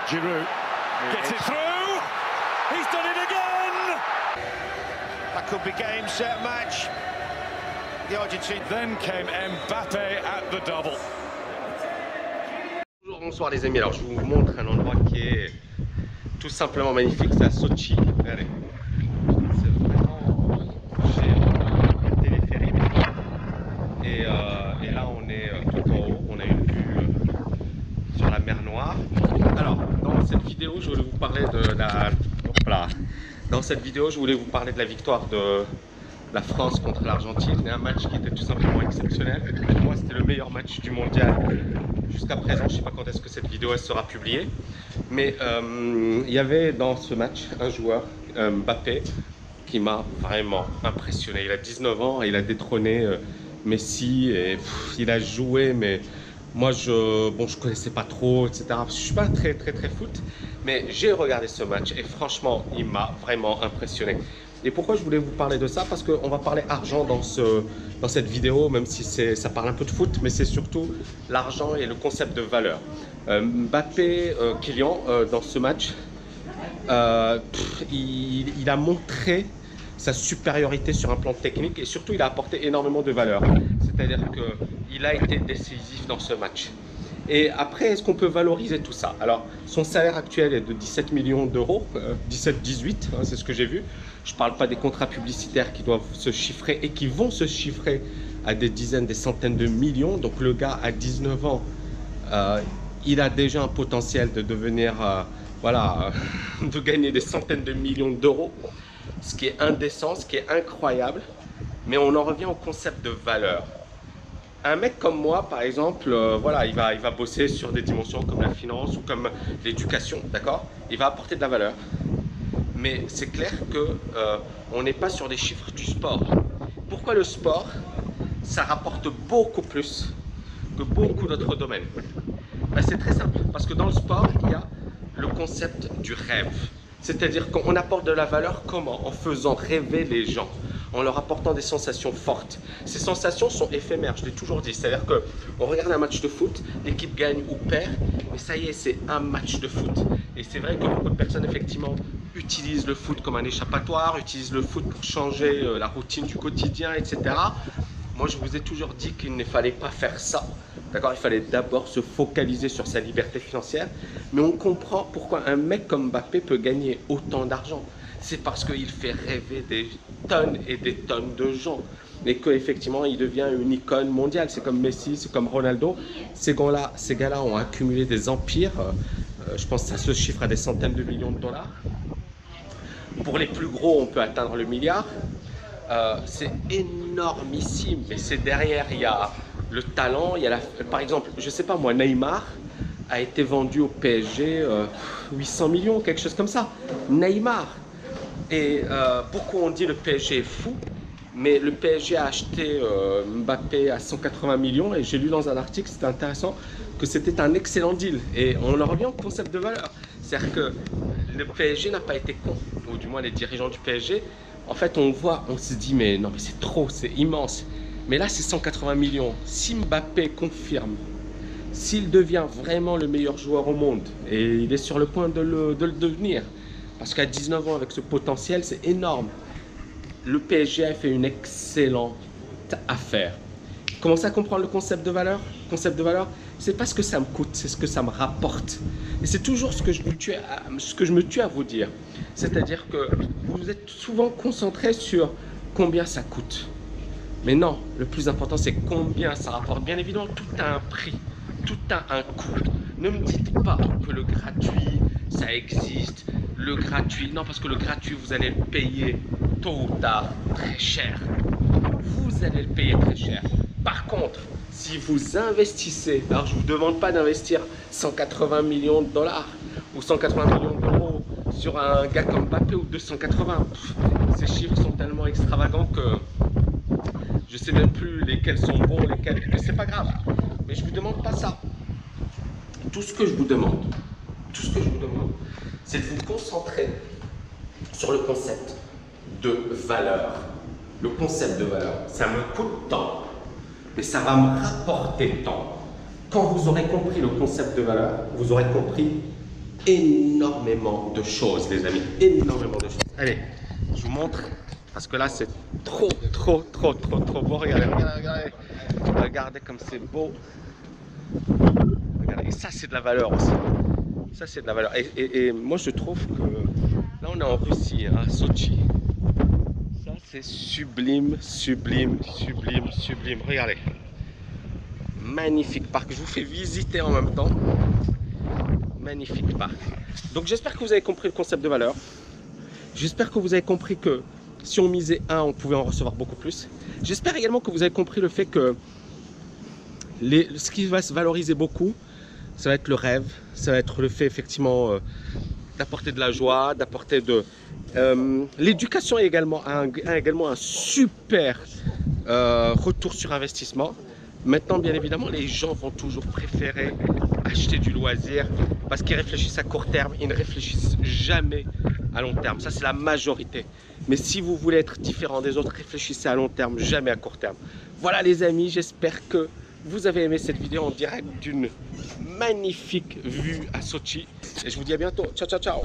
Giroud gets it through. He's done it again. That could be game, set, match. The Argentine. Then came Mbappé at the double. Bonjour, bonsoir les amis. Alors je vous montre un endroit qui est tout simplement magnifique, c'est à Sochi. Regardez. C'est vraiment géant, téléphérique. Et là on est tout en haut, on a une vue sur la mer Noire. Alors dans cette vidéo je voulais vous parler de la... Voilà. Dans cette vidéo je voulais vous parler de la victoire de la France contre l'Argentine, un match qui était tout simplement exceptionnel. Pour moi c'était le meilleur match du mondial jusqu'à présent. Je ne sais pas quand est-ce que cette vidéo elle sera publiée, mais il y avait dans ce match un joueur, Mbappé, qui m'a vraiment impressionné. Il a 19 ans et il a détrôné Messi et il a joué, mais moi je connaissais pas trop, etc. Je suis pas très foot, mais j'ai regardé ce match et franchement il m'a vraiment impressionné. Et pourquoi je voulais vous parler de ça? Parce qu'on va parler argent dans cette vidéo, même si ça parle un peu de foot, mais c'est surtout l'argent et le concept de valeur. Mbappé, Kylian, dans ce match, il a montré sa supériorité sur un plan technique et surtout il a apporté énormément de valeur. C'est-à-dire qu'il a été décisif dans ce match. Et après, est-ce qu'on peut valoriser tout ça? Alors, son salaire actuel est de 17 millions d'euros, 17-18, hein, c'est ce que j'ai vu. Je ne parle pas des contrats publicitaires qui doivent se chiffrer et qui vont se chiffrer à des dizaines, des centaines de millions. Donc le gars à 19 ans, il a déjà un potentiel de devenir, voilà, de gagner des centaines de millions d'euros. Ce qui est indécent, ce qui est incroyable. Mais on en revient au concept de valeur. Un mec comme moi, par exemple, voilà, il va bosser sur des dimensions comme la finance ou comme l'éducation, d'accord? Il va apporter de la valeur. Mais c'est clair qu'on n'est pas sur des chiffres du sport. Pourquoi le sport? Ça rapporte beaucoup plus que beaucoup d'autres domaines. Ben, c'est très simple, parce que dans le sport, il y a le concept du rêve. C'est-à-dire qu'on apporte de la valeur comment? En faisant rêver les gens, en leur apportant des sensations fortes. Ces sensations sont éphémères, je l'ai toujours dit. C'est-à-dire qu'on regarde un match de foot, l'équipe gagne ou perd, mais ça y est, c'est un match de foot. Et c'est vrai que beaucoup de personnes, effectivement, utilisent le foot comme un échappatoire, utilisent le foot pour changer la routine du quotidien, etc. Moi, je vous ai toujours dit qu'il ne fallait pas faire ça. D'accord? Il fallait d'abord se focaliser sur sa liberté financière. Mais on comprend pourquoi un mec comme Mbappé peut gagner autant d'argent. C'est parce qu'il fait rêver des tonnes et des tonnes de gens. Et qu'effectivement, il devient une icône mondiale. C'est comme Messi, c'est comme Ronaldo. Ces gars-là ont accumulé des empires. Je pense que ça se chiffre à des centaines de millions de dollars. Pour les plus gros, on peut atteindre le milliard. C'est énormissime. Mais c'est derrière, il y a le talent. Il y a par exemple, je ne sais pas moi, Neymar a été vendu au PSG 800 millions, quelque chose comme ça. Neymar. Et beaucoup ont dit le PSG est fou, mais le PSG a acheté Mbappé à 180 millions et j'ai lu dans un article, c'était intéressant, que c'était un excellent deal. Et on en revient au concept de valeur. C'est-à-dire que le PSG n'a pas été con, ou du moins les dirigeants du PSG. En fait, on se dit, mais non, mais c'est trop, c'est immense. Mais là, c'est 180 millions. Si Mbappé confirme, s'il devient vraiment le meilleur joueur au monde, et il est sur le point de le devenir, parce qu'à 19 ans, avec ce potentiel, c'est énorme. Le PSG a fait une excellente affaire. Commencez à comprendre le concept de valeur. Le concept de valeur, c'est pas ce que ça me coûte, c'est ce que ça me rapporte. Et c'est toujours ce que je me tue à vous dire. C'est-à-dire que vous êtes souvent concentré sur combien ça coûte. Mais non, le plus important, c'est combien ça rapporte. Bien évidemment, tout a un prix, tout a un coût. Ne me dites pas que le gratuit, ça existe. Le gratuit, non, parce que le gratuit, vous allez le payer tôt ou tard très cher. Vous allez le payer très cher. Par contre, si vous investissez, alors je ne vous demande pas d'investir 180 millions de dollars ou 180 millions d'euros sur un gars comme Mbappé ou 280. Ces chiffres sont tellement extravagants que je ne sais même plus lesquels sont bons, lesquels, mais c'est pas grave. Mais je ne vous demande pas ça. Tout ce que je vous demande, c'est de vous concentrer sur le concept de valeur. Le concept de valeur, ça me coûte tant, mais ça va me rapporter tant. Quand vous aurez compris le concept de valeur, vous aurez compris énormément de choses, les amis. Énormément de choses. Allez, je vous montre. Parce que là, c'est trop beau. Regardez. Regardez comme c'est beau. Regardez. Et ça, c'est de la valeur aussi. Ça, c'est de la valeur. Et moi, je trouve que là, on est en Russie, hein, à Sochi. Ça, c'est sublime. Regardez. Magnifique parc. Je vous fais visiter en même temps. Magnifique parc. Donc, j'espère que vous avez compris le concept de valeur. J'espère que vous avez compris que si on misait 1, on pouvait en recevoir beaucoup plus. J'espère également que vous avez compris le fait que ce qui va se valoriser beaucoup, ça va être le rêve, ça va être le fait effectivement d'apporter de la joie, d'apporter de... L'éducation également a également un super retour sur investissement. Maintenant, bien évidemment, les gens vont toujours préférer acheter du loisir parce qu'ils réfléchissent à court terme, ils ne réfléchissent jamais à long terme. Ça, c'est la majorité. Mais si vous voulez être différent des autres, réfléchissez à long terme, jamais à court terme. Voilà les amis, j'espère que vous avez aimé cette vidéo en direct d'une magnifique vue à Sochi. Et je vous dis à bientôt. Ciao.